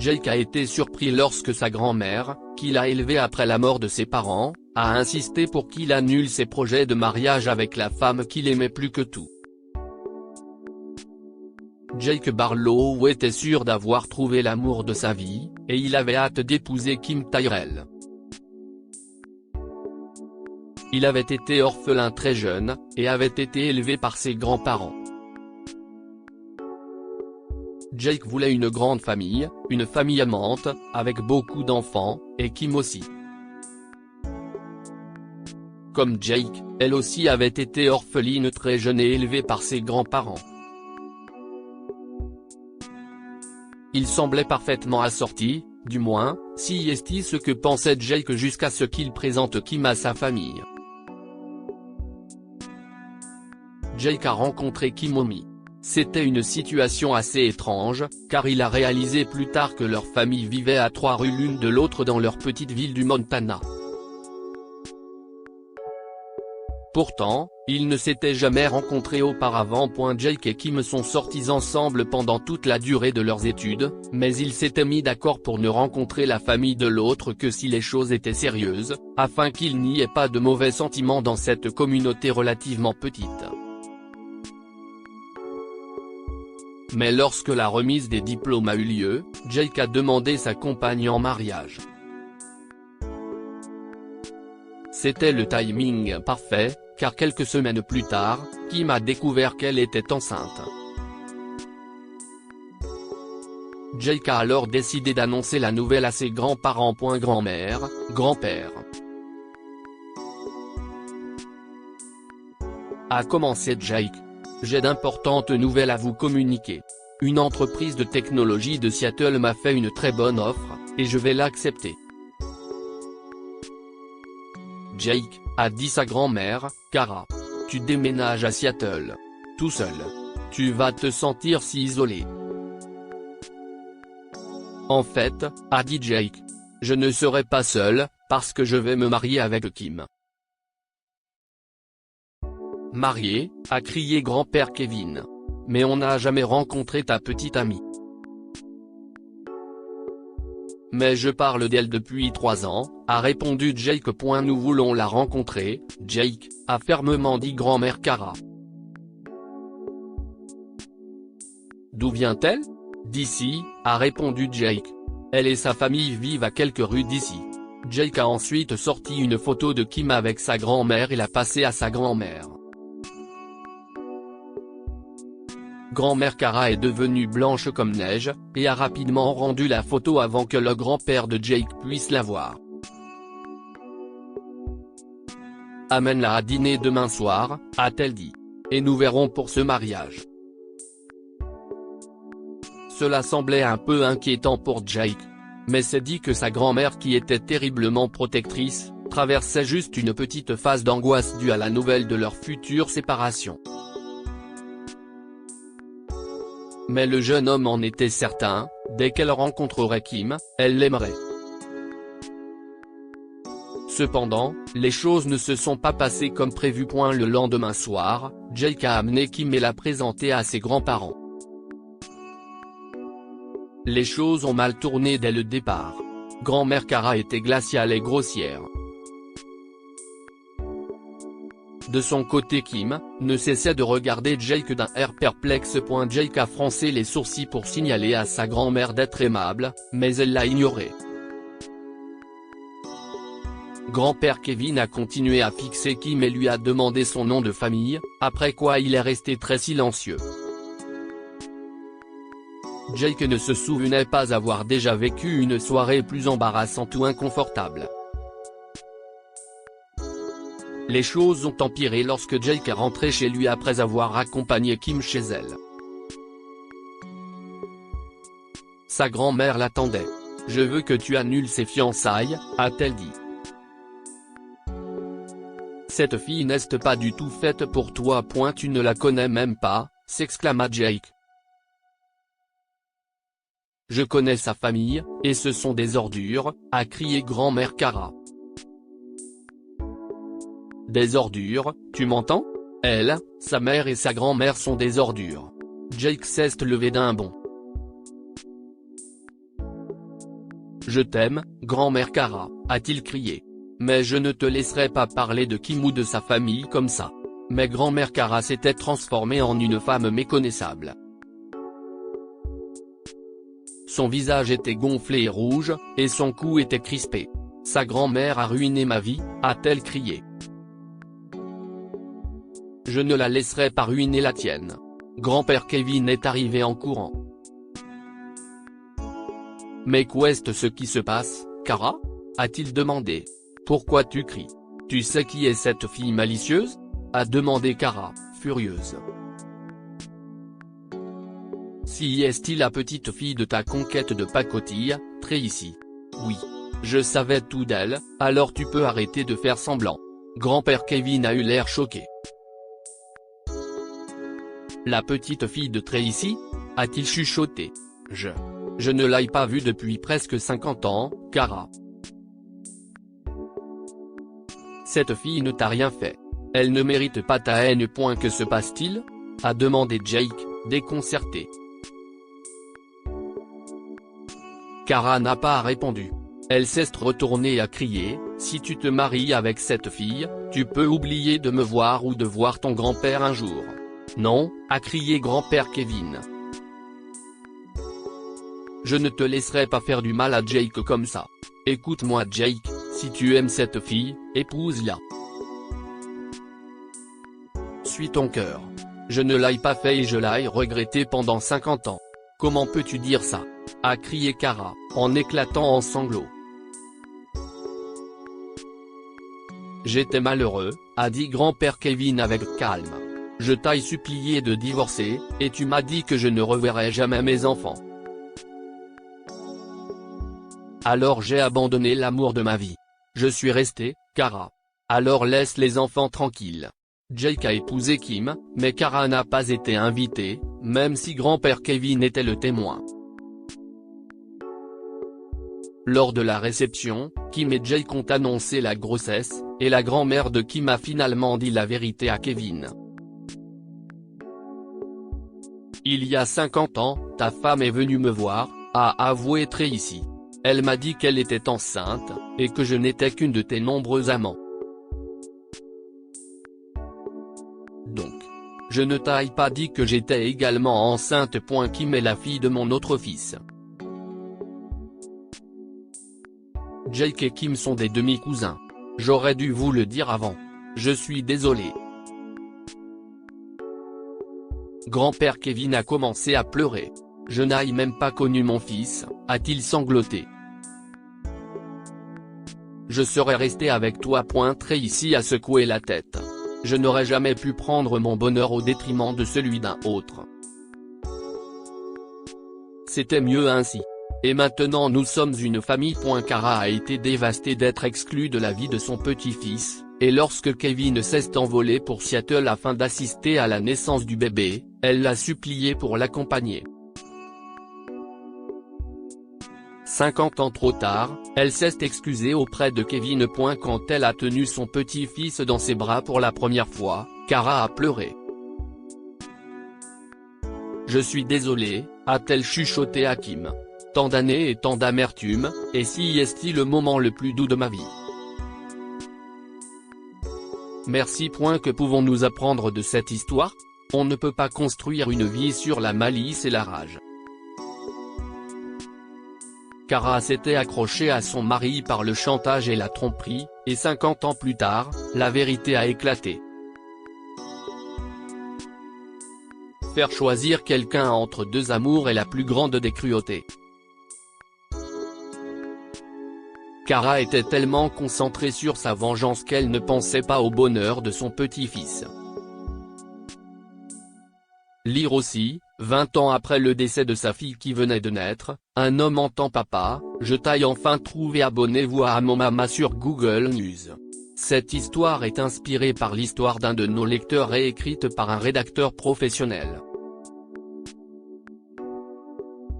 Jake a été surpris lorsque sa grand-mère, qu'il a élevée après la mort de ses parents, a insisté pour qu'il annule ses projets de mariage avec la femme qu'il aimait plus que tout. Jake Barlow était sûr d'avoir trouvé l'amour de sa vie, et il avait hâte d'épouser Kim Tyrrell. Il avait été orphelin très jeune, et avait été élevé par ses grands-parents. Jake voulait une grande famille, une famille aimante, avec beaucoup d'enfants, et Kim aussi. Comme Jake, elle aussi avait été orpheline très jeune et élevée par ses grands-parents. Il semblait parfaitement assorti, du moins, si est ce que pensait Jake jusqu'à ce qu'il présente Kim à sa famille. Jake a rencontré Kim Omi. C'était une situation assez étrange, car il a réalisé plus tard que leur famille vivait à 3 rues l'une de l'autre dans leur petite ville du Montana. Pourtant, ils ne s'étaient jamais rencontrés auparavant. Jake et Kim sont sortis ensemble pendant toute la durée de leurs études, mais ils s'étaient mis d'accord pour ne rencontrer la famille de l'autre que si les choses étaient sérieuses, afin qu'il n'y ait pas de mauvais sentiments dans cette communauté relativement petite. Mais lorsque la remise des diplômes a eu lieu, Jake a demandé sa compagne en mariage. C'était le timing parfait, car quelques semaines plus tard, Kim a découvert qu'elle était enceinte. Jake a alors décidé d'annoncer la nouvelle à ses grands-parents. Grand-mère, grand-père. A commencé Jake. J'ai d'importantes nouvelles à vous communiquer. Une entreprise de technologie de Seattle m'a fait une très bonne offre, et je vais l'accepter. Jake, a dit sa grand-mère, Cara. Tu déménages à Seattle. Tout seul. Tu vas te sentir si isolé. En fait, a dit Jake. Je ne serai pas seul, parce que je vais me marier avec Kim. Marié, a crié grand-père Kevin. Mais on n'a jamais rencontré ta petite amie. Mais je parle d'elle depuis 3 ans, a répondu Jake. Nous voulons la rencontrer, Jake, a fermement dit grand-mère Cara. D'où vient-elle? D'ici, a répondu Jake. Elle et sa famille vivent à quelques rues d'ici. Jake a ensuite sorti une photo de Kim avec sa grand-mère et l'a passée à sa grand-mère. Grand-mère Cara est devenue blanche comme neige, et a rapidement rendu la photo avant que le grand-père de Jake puisse la voir. Amène-la à dîner demain soir, a-t-elle dit. Et nous verrons pour ce mariage. Cela semblait un peu inquiétant pour Jake. Mais c'est dit que sa grand-mère, qui était terriblement protectrice, traversait juste une petite phase d'angoisse due à la nouvelle de leur future séparation. Mais le jeune homme en était certain, dès qu'elle rencontrerait Kim, elle l'aimerait. Cependant, les choses ne se sont pas passées comme prévu. Le lendemain soir, Jake a amené Kim et l'a présentée à ses grands-parents. Les choses ont mal tourné dès le départ. Grand-mère Cara était glaciale et grossière. De son côté, Kim ne cessait de regarder Jake d'un air perplexe. Jake a froncé les sourcils pour signaler à sa grand-mère d'être aimable, mais elle l'a ignoré. Grand-père Kevin a continué à fixer Kim et lui a demandé son nom de famille, après quoi il est resté très silencieux. Jake ne se souvenait pas avoir déjà vécu une soirée plus embarrassante ou inconfortable. Les choses ont empiré lorsque Jake est rentré chez lui après avoir accompagné Kim chez elle. Sa grand-mère l'attendait. « Je veux que tu annules ces fiançailles », a-t-elle dit. « Cette fille n'est pas du tout faite pour toi. Tu ne la connais même pas », s'exclama Jake. « Je connais sa famille, et ce sont des ordures », a crié grand-mère Cara. Des ordures, tu m'entends? Elle, sa mère et sa grand-mère sont des ordures. Jake s'est levé d'un bond. Je t'aime, grand-mère Kara, a-t-il crié. Mais je ne te laisserai pas parler de Kim ou de sa famille comme ça. Mais grand-mère Kara s'était transformée en une femme méconnaissable. Son visage était gonflé et rouge, et son cou était crispé. Sa grand-mère a ruiné ma vie, a-t-elle crié. Je ne la laisserai pas ruiner la tienne. Grand-père Kevin est arrivé en courant. Mais qu'est ce qui se passe, Kara ? A-t-il demandé. Pourquoi tu cries ? Tu sais qui est cette fille malicieuse ? A demandé Kara, furieuse. Si est-il la petite fille de ta conquête de pacotille, Tracy ? Oui. Je savais tout d'elle, alors tu peux arrêter de faire semblant. Grand-père Kevin a eu l'air choqué. La petite fille de Tracy ? A-t-il chuchoté. Je ne l'ai pas vue depuis presque 50 ans, Kara. Cette fille ne t'a rien fait. Elle ne mérite pas ta haine. Que se passe-t-il ? A demandé Jake, déconcerté. Kara n'a pas répondu. Elle s'est retournée et a crié, si tu te maries avec cette fille, tu peux oublier de me voir ou de voir ton grand-père un jour. Non, a crié grand-père Kevin. Je ne te laisserai pas faire du mal à Jake comme ça. Écoute-moi Jake, si tu aimes cette fille, épouse-la. Suis ton cœur. Je ne l'ai pas fait et je l'ai regretté pendant 50 ans. Comment peux-tu dire ça ? A crié Kara, en éclatant en sanglots. J'étais malheureux, a dit grand-père Kevin avec calme. Je t'ai supplié de divorcer, et tu m'as dit que je ne reverrai jamais mes enfants. Alors j'ai abandonné l'amour de ma vie. Je suis resté, Kara. Alors laisse les enfants tranquilles. Jake a épousé Kim, mais Kara n'a pas été invitée, même si grand-père Kevin était le témoin. Lors de la réception, Kim et Jake ont annoncé la grossesse, et la grand-mère de Kim a finalement dit la vérité à Kevin. Il y a 50 ans, ta femme est venue me voir, a avoué Tracy. Elle m'a dit qu'elle était enceinte, et que je n'étais qu'une de tes nombreux amants. Donc. Je ne t'ai pas dit que j'étais également enceinte. Kim est la fille de mon autre fils. Jake et Kim sont des demi-cousins. J'aurais dû vous le dire avant. Je suis désolé. Grand-père Kevin a commencé à pleurer. Je n'ai même pas connu mon fils, a-t-il sangloté. Je serais resté avec toi. Tracy a secoué la tête. Je n'aurais jamais pu prendre mon bonheur au détriment de celui d'un autre. C'était mieux ainsi. Et maintenant nous sommes une famille. Kara a été dévastée d'être exclue de la vie de son petit-fils, et lorsque Kevin s'est envolé pour Seattle afin d'assister à la naissance du bébé, elle l'a supplié pour l'accompagner. 50 ans trop tard, elle s'est excusée auprès de Kevin. Quand elle a tenu son petit-fils dans ses bras pour la première fois, Kara a pleuré. Je suis désolée, a-t-elle chuchoté à Kim. Tant d'années et tant d'amertume, et si est-il le moment le plus doux de ma vie. Merci. Que pouvons-nous apprendre de cette histoire ? On ne peut pas construire une vie sur la malice et la rage. Kara s'était accrochée à son mari par le chantage et la tromperie, et 50 ans plus tard, la vérité a éclaté. Faire choisir quelqu'un entre deux amours est la plus grande des cruautés. Kara était tellement concentrée sur sa vengeance qu'elle ne pensait pas au bonheur de son petit-fils. Lire aussi, 20 ans après le décès de sa fille qui venait de naître, un homme entend papa, je t'ai enfin trouvé. Abonnez-vous à Mon Mama sur Google News. Cette histoire est inspirée par l'histoire d'un de nos lecteurs et écrite par un rédacteur professionnel.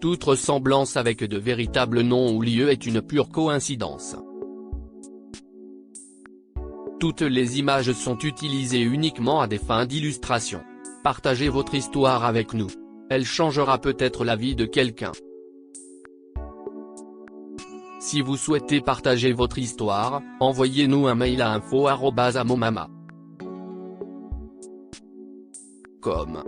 Toute ressemblance avec de véritables noms ou lieux est une pure coïncidence. Toutes les images sont utilisées uniquement à des fins d'illustration. Partagez votre histoire avec nous. Elle changera peut-être la vie de quelqu'un. Si vous souhaitez partager votre histoire, envoyez-nous un mail à info@amomama.com.